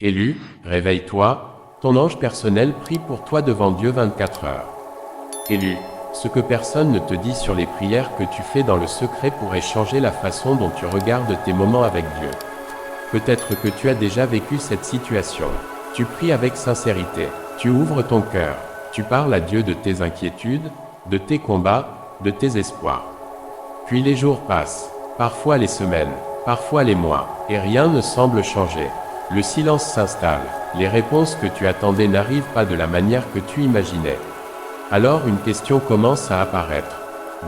Élu, réveille-toi, ton ange personnel prie pour toi devant Dieu 24 heures. Élu, ce que personne ne te dit sur les prières que tu fais dans le secret pourrait changer la façon dont tu regardes tes moments avec Dieu. Peut-être que tu as déjà vécu cette situation. Tu pries avec sincérité, tu ouvres ton cœur, tu parles à Dieu de tes inquiétudes, de tes combats, de tes espoirs. Puis les jours passent, parfois les semaines, parfois les mois, et rien ne semble changer. Le silence s'installe, les réponses que tu attendais n'arrivent pas de la manière que tu imaginais. Alors une question commence à apparaître.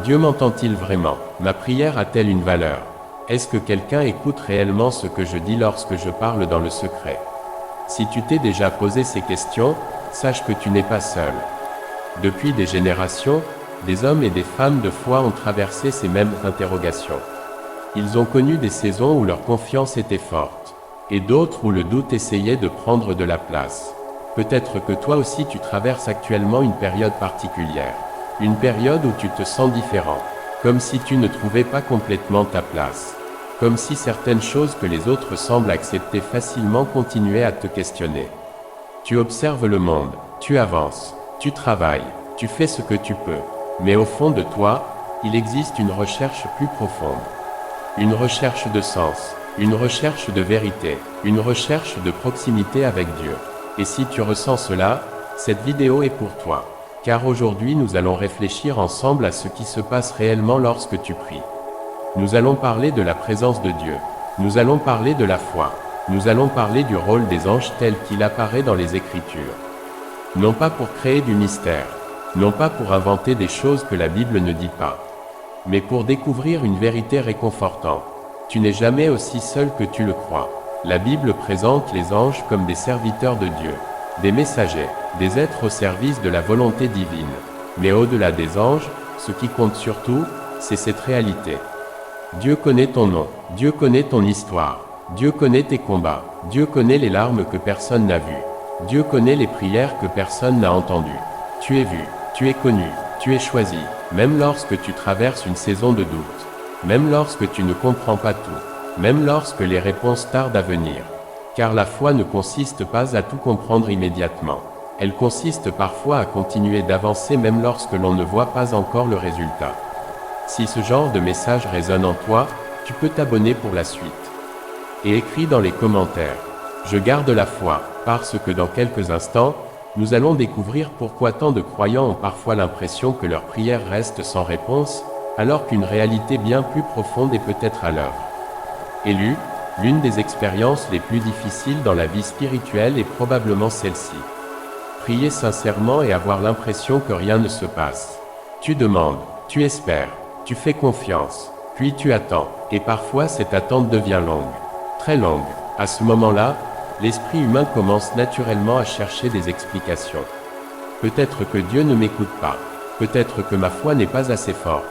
Dieu m'entend-il vraiment? Ma prière a-t-elle une valeur? Est-ce que quelqu'un écoute réellement ce que je dis lorsque je parle dans le secret? Si tu t'es déjà posé ces questions, sache que tu n'es pas seul. Depuis des générations, des hommes et des femmes de foi ont traversé ces mêmes interrogations. Ils ont connu des saisons où leur confiance était forte, et d'autres où le doute essayait de prendre de la place. Peut-être que toi aussi tu traverses actuellement une période particulière. Une période où tu te sens différent, comme si tu ne trouvais pas complètement ta place. Comme si certaines choses que les autres semblent accepter facilement continuaient à te questionner. Tu observes le monde, tu avances, tu travailles, tu fais ce que tu peux. Mais au fond de toi, il existe une recherche plus profonde. Une recherche de sens, une recherche de vérité, une recherche de proximité avec Dieu. Et si tu ressens cela, cette vidéo est pour toi. Car aujourd'hui nous allons réfléchir ensemble à ce qui se passe réellement lorsque tu pries. Nous allons parler de la présence de Dieu. Nous allons parler de la foi. Nous allons parler du rôle des anges tel qu'il apparaît dans les Écritures. Non pas pour créer du mystère, non pas pour inventer des choses que la Bible ne dit pas, mais pour découvrir une vérité réconfortante. Tu n'es jamais aussi seul que tu le crois. La Bible présente les anges comme des serviteurs de Dieu, des messagers, des êtres au service de la volonté divine. Mais au-delà des anges, ce qui compte surtout, c'est cette réalité. Dieu connaît ton nom, Dieu connaît ton histoire, Dieu connaît tes combats, Dieu connaît les larmes que personne n'a vues, Dieu connaît les prières que personne n'a entendues. Tu es vu, tu es connu, tu es choisi, même lorsque tu traverses une saison de doute, même lorsque tu ne comprends pas tout, même lorsque les réponses tardent à venir. Car la foi ne consiste pas à tout comprendre immédiatement. Elle consiste parfois à continuer d'avancer même lorsque l'on ne voit pas encore le résultat. Si ce genre de message résonne en toi, tu peux t'abonner pour la suite. Et écris dans les commentaires. Je garde la foi, parce que dans quelques instants, nous allons découvrir pourquoi tant de croyants ont parfois l'impression que leurs prières restent sans réponse, alors qu'une réalité bien plus profonde est peut-être à l'œuvre. Élu, l'une des expériences les plus difficiles dans la vie spirituelle est probablement celle-ci. Prier sincèrement et avoir l'impression que rien ne se passe. Tu demandes, tu espères, tu fais confiance, puis tu attends, et parfois cette attente devient longue, très longue. À ce moment-là, l'esprit humain commence naturellement à chercher des explications. Peut-être que Dieu ne m'écoute pas, peut-être que ma foi n'est pas assez forte,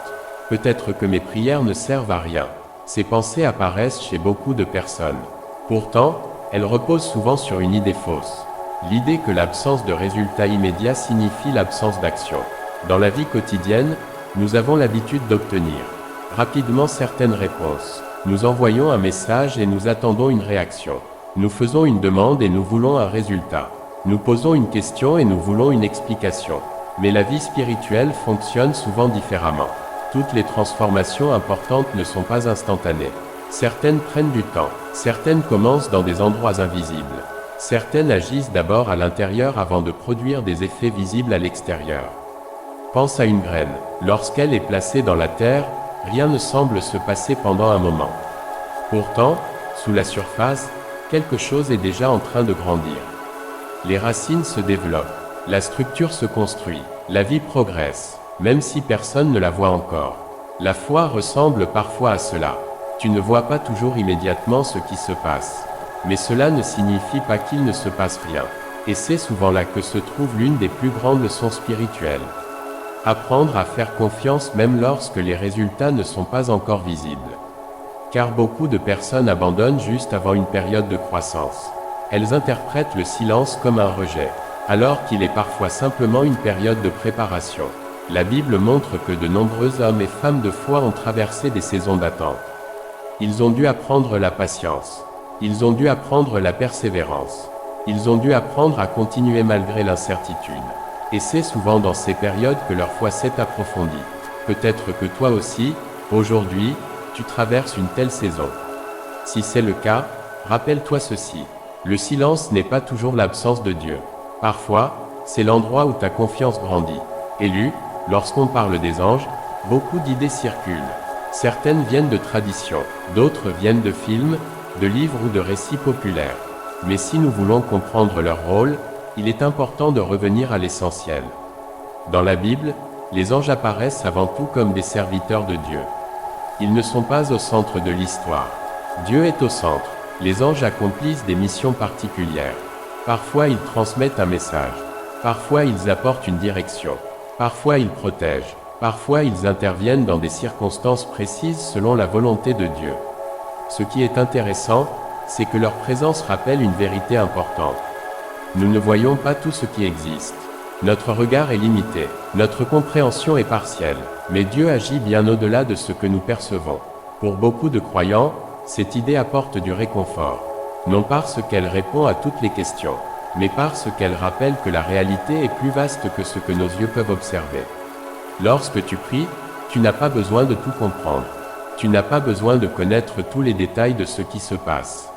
peut-être que mes prières ne servent à rien. Ces pensées apparaissent chez beaucoup de personnes. Pourtant, elles reposent souvent sur une idée fausse. L'idée que l'absence de résultats immédiats signifie l'absence d'action. Dans la vie quotidienne, nous avons l'habitude d'obtenir rapidement certaines réponses. Nous envoyons un message et nous attendons une réaction. Nous faisons une demande et nous voulons un résultat. Nous posons une question et nous voulons une explication. Mais la vie spirituelle fonctionne souvent différemment. Toutes les transformations importantes ne sont pas instantanées. Certaines prennent du temps. Certaines commencent dans des endroits invisibles. Certaines agissent d'abord à l'intérieur avant de produire des effets visibles à l'extérieur. Pense à une graine. Lorsqu'elle est placée dans la terre, rien ne semble se passer pendant un moment. Pourtant, sous la surface, quelque chose est déjà en train de grandir. Les racines se développent, la structure se construit, la vie progresse, même si personne ne la voit encore. La foi ressemble parfois à cela. Tu ne vois pas toujours immédiatement ce qui se passe. Mais cela ne signifie pas qu'il ne se passe rien. Et c'est souvent là que se trouve l'une des plus grandes leçons spirituelles. Apprendre à faire confiance même lorsque les résultats ne sont pas encore visibles. Car beaucoup de personnes abandonnent juste avant une période de croissance. Elles interprètent le silence comme un rejet, alors qu'il est parfois simplement une période de préparation. La Bible montre que de nombreux hommes et femmes de foi ont traversé des saisons d'attente. Ils ont dû apprendre la patience. Ils ont dû apprendre la persévérance. Ils ont dû apprendre à continuer malgré l'incertitude. Et c'est souvent dans ces périodes que leur foi s'est approfondie. Peut-être que toi aussi, aujourd'hui, tu traverses une telle saison. Si c'est le cas, rappelle-toi ceci. Le silence n'est pas toujours l'absence de Dieu. Parfois, c'est l'endroit où ta confiance grandit. Élu, lorsqu'on parle des anges, beaucoup d'idées circulent. Certaines viennent de traditions, d'autres viennent de films, de livres ou de récits populaires. Mais si nous voulons comprendre leur rôle, il est important de revenir à l'essentiel. Dans la Bible, les anges apparaissent avant tout comme des serviteurs de Dieu. Ils ne sont pas au centre de l'histoire. Dieu est au centre. Les anges accomplissent des missions particulières. Parfois ils transmettent un message. Parfois ils apportent une direction. Parfois ils protègent. Parfois ils interviennent dans des circonstances précises selon la volonté de Dieu. Ce qui est intéressant, c'est que leur présence rappelle une vérité importante. Nous ne voyons pas tout ce qui existe. Notre regard est limité, notre compréhension est partielle, mais Dieu agit bien au-delà de ce que nous percevons. Pour beaucoup de croyants, cette idée apporte du réconfort, non parce qu'elle répond à toutes les questions, mais parce qu'elle rappelle que la réalité est plus vaste que ce que nos yeux peuvent observer. Lorsque tu pries, tu n'as pas besoin de tout comprendre. Tu n'as pas besoin de connaître tous les détails de ce qui se passe.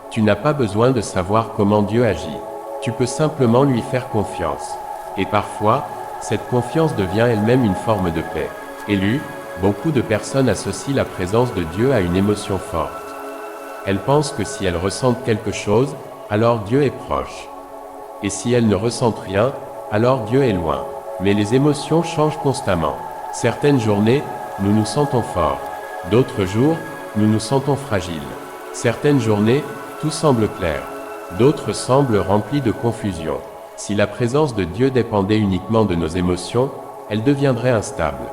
Tu n'as pas besoin de savoir comment Dieu agit. Tu peux simplement lui faire confiance. Et parfois, cette confiance devient elle-même une forme de paix. Élu, beaucoup de personnes associent la présence de Dieu à une émotion forte. Elles pensent que si elles ressentent quelque chose, alors Dieu est proche. Et si elles ne ressentent rien, alors Dieu est loin. Mais les émotions changent constamment. Certaines journées, nous nous sentons forts. D'autres jours, nous nous sentons fragiles. Certaines journées, tout semble clair. D'autres semblent remplis de confusion. Si la présence de Dieu dépendait uniquement de nos émotions, elle deviendrait instable.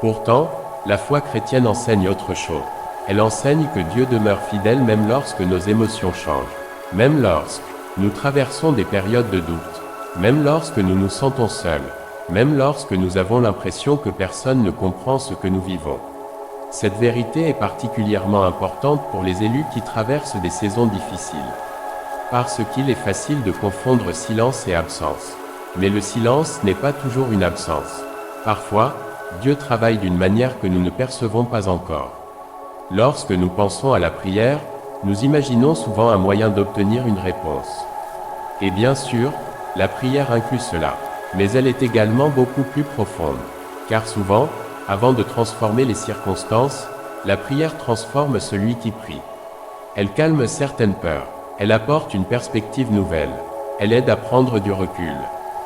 Pourtant, la foi chrétienne enseigne autre chose. Elle enseigne que Dieu demeure fidèle même lorsque nos émotions changent. Même lorsque nous traversons des périodes de doute. Même lorsque nous nous sentons seuls. Même lorsque nous avons l'impression que personne ne comprend ce que nous vivons. Cette vérité est particulièrement importante pour les élus qui traversent des saisons difficiles. Parce qu'il est facile de confondre silence et absence. Mais le silence n'est pas toujours une absence. Parfois, Dieu travaille d'une manière que nous ne percevons pas encore. Lorsque nous pensons à la prière, nous imaginons souvent un moyen d'obtenir une réponse. Et bien sûr, la prière inclut cela. Mais elle est également beaucoup plus profonde. Car souvent, avant de transformer les circonstances, la prière transforme celui qui prie. Elle calme certaines peurs. Elle apporte une perspective nouvelle. Elle aide à prendre du recul.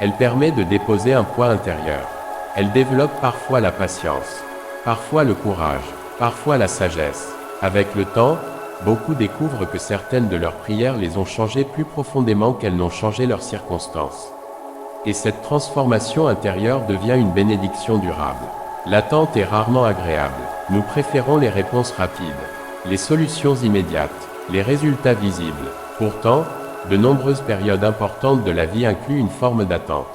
Elle permet de déposer un poids intérieur. Elle développe parfois la patience, parfois le courage, parfois la sagesse. Avec le temps, beaucoup découvrent que certaines de leurs prières les ont changées plus profondément qu'elles n'ont changé leurs circonstances. Et cette transformation intérieure devient une bénédiction durable. L'attente est rarement agréable. Nous préférons les réponses rapides, les solutions immédiates, les résultats visibles. Pourtant, de nombreuses périodes importantes de la vie incluent une forme d'attente.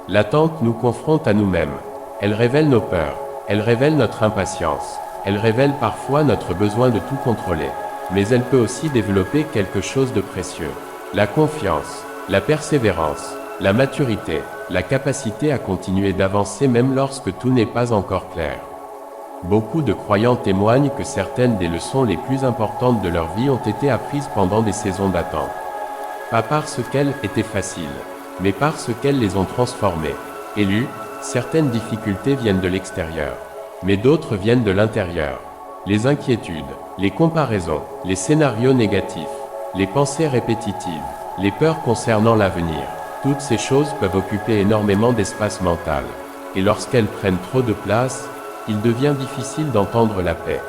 L'attente nous confronte à nous-mêmes. Elle révèle nos peurs. Elle révèle notre impatience. Elle révèle parfois notre besoin de tout contrôler. Mais elle peut aussi développer quelque chose de précieux. La confiance, la persévérance, la maturité, la capacité à continuer d'avancer même lorsque tout n'est pas encore clair. Beaucoup de croyants témoignent que certaines des leçons les plus importantes de leur vie ont été apprises pendant des saisons d'attente. Pas parce qu'elles étaient faciles, mais parce qu'elles les ont transformées. Élu, certaines difficultés viennent de l'extérieur, mais d'autres viennent de l'intérieur. Les inquiétudes, les comparaisons, les scénarios négatifs, les pensées répétitives, les peurs concernant l'avenir. Toutes ces choses peuvent occuper énormément d'espace mental. Et lorsqu'elles prennent trop de place, il devient difficile d'entendre la paix.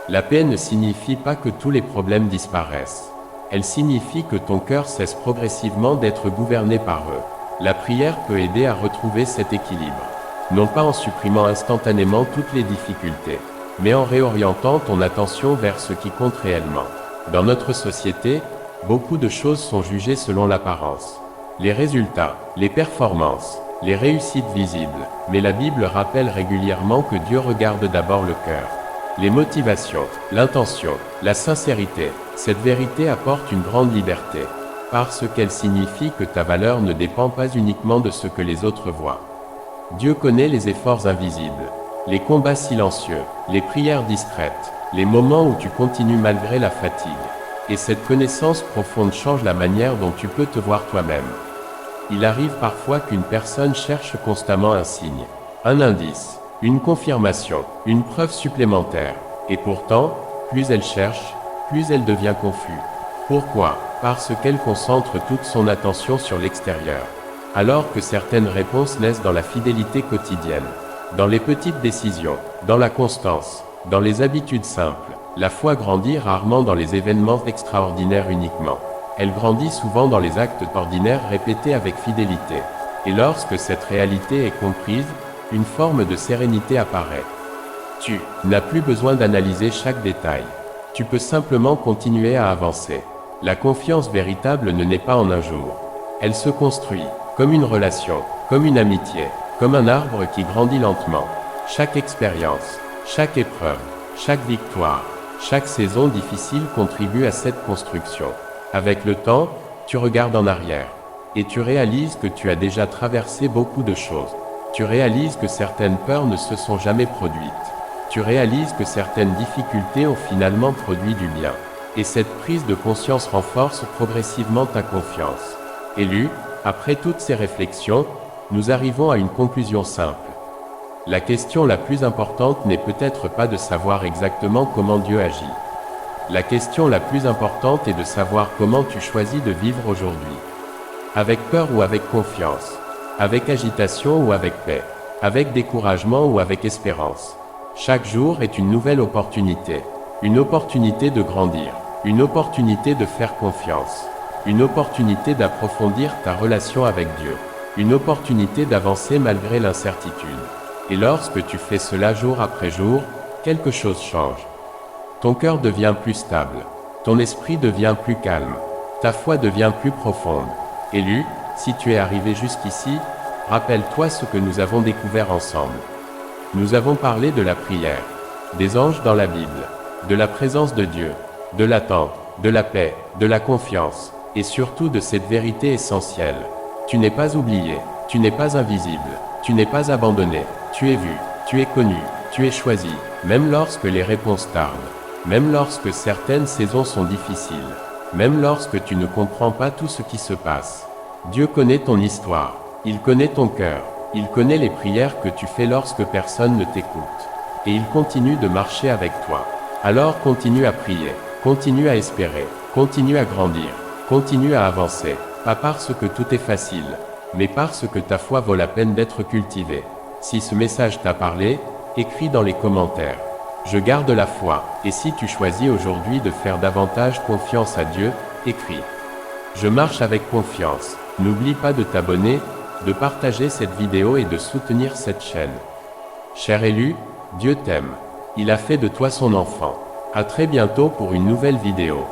La paix ne signifie pas que tous les problèmes disparaissent. Elle signifie que ton cœur cesse progressivement d'être gouverné par eux. La prière peut aider à retrouver cet équilibre. Non pas en supprimant instantanément toutes les difficultés, mais en réorientant ton attention vers ce qui compte réellement. Dans notre société, beaucoup de choses sont jugées selon l'apparence. Les résultats, les performances, les réussites visibles. Mais la Bible rappelle régulièrement que Dieu regarde d'abord le cœur. Les motivations, l'intention, la sincérité, cette vérité apporte une grande liberté, parce qu'elle signifie que ta valeur ne dépend pas uniquement de ce que les autres voient. Dieu connaît les efforts invisibles, les combats silencieux, les prières discrètes, les moments où tu continues malgré la fatigue. Et cette connaissance profonde change la manière dont tu peux te voir toi-même. Il arrive parfois qu'une personne cherche constamment un signe, un indice, une confirmation, une preuve supplémentaire. Et pourtant, plus elle cherche, plus elle devient confuse. Pourquoi? Parce qu'elle concentre toute son attention sur l'extérieur. Alors que certaines réponses naissent dans la fidélité quotidienne, dans les petites décisions, dans la constance, dans les habitudes simples. La foi grandit rarement dans les événements extraordinaires uniquement. Elle grandit souvent dans les actes ordinaires répétés avec fidélité. Et lorsque cette réalité est comprise, une forme de sérénité apparaît. Tu n'as plus besoin d'analyser chaque détail. Tu peux simplement continuer à avancer. La confiance véritable ne naît pas en un jour. Elle se construit, comme une relation, comme une amitié, comme un arbre qui grandit lentement. Chaque expérience, chaque épreuve, chaque victoire, chaque saison difficile contribue à cette construction. Avec le temps, tu regardes en arrière et tu réalises que tu as déjà traversé beaucoup de choses. Tu réalises que certaines peurs ne se sont jamais produites. Tu réalises que certaines difficultés ont finalement produit du bien. Et cette prise de conscience renforce progressivement ta confiance. Élu, après toutes ces réflexions, nous arrivons à une conclusion simple. La question la plus importante n'est peut-être pas de savoir exactement comment Dieu agit. La question la plus importante est de savoir comment tu choisis de vivre aujourd'hui. Avec peur ou avec confiance, avec agitation ou avec paix, avec découragement ou avec espérance. Chaque jour est une nouvelle opportunité, une opportunité de grandir, une opportunité de faire confiance, une opportunité d'approfondir ta relation avec Dieu, une opportunité d'avancer malgré l'incertitude. Et lorsque tu fais cela jour après jour, quelque chose change. Ton cœur devient plus stable, ton esprit devient plus calme, ta foi devient plus profonde. Élu, si tu es arrivé jusqu'ici, rappelle-toi ce que nous avons découvert ensemble. Nous avons parlé de la prière, des anges dans la Bible, de la présence de Dieu, de l'attente, de la paix, de la confiance, et surtout de cette vérité essentielle. Tu n'es pas oublié, tu n'es pas invisible, tu n'es pas abandonné, tu es vu, tu es connu, tu es choisi, même lorsque les réponses tardent, même lorsque certaines saisons sont difficiles, même lorsque tu ne comprends pas tout ce qui se passe. Dieu connaît ton histoire, il connaît ton cœur, il connaît les prières que tu fais lorsque personne ne t'écoute. Et il continue de marcher avec toi. Alors continue à prier, continue à espérer, continue à grandir, continue à avancer, pas parce que tout est facile, mais parce que ta foi vaut la peine d'être cultivée. Si ce message t'a parlé, écris dans les commentaires. Je garde la foi, et si tu choisis aujourd'hui de faire davantage confiance à Dieu, écris. Je marche avec confiance. N'oublie pas de t'abonner, de partager cette vidéo et de soutenir cette chaîne. Cher élu, Dieu t'aime. Il a fait de toi son enfant. À très bientôt pour une nouvelle vidéo.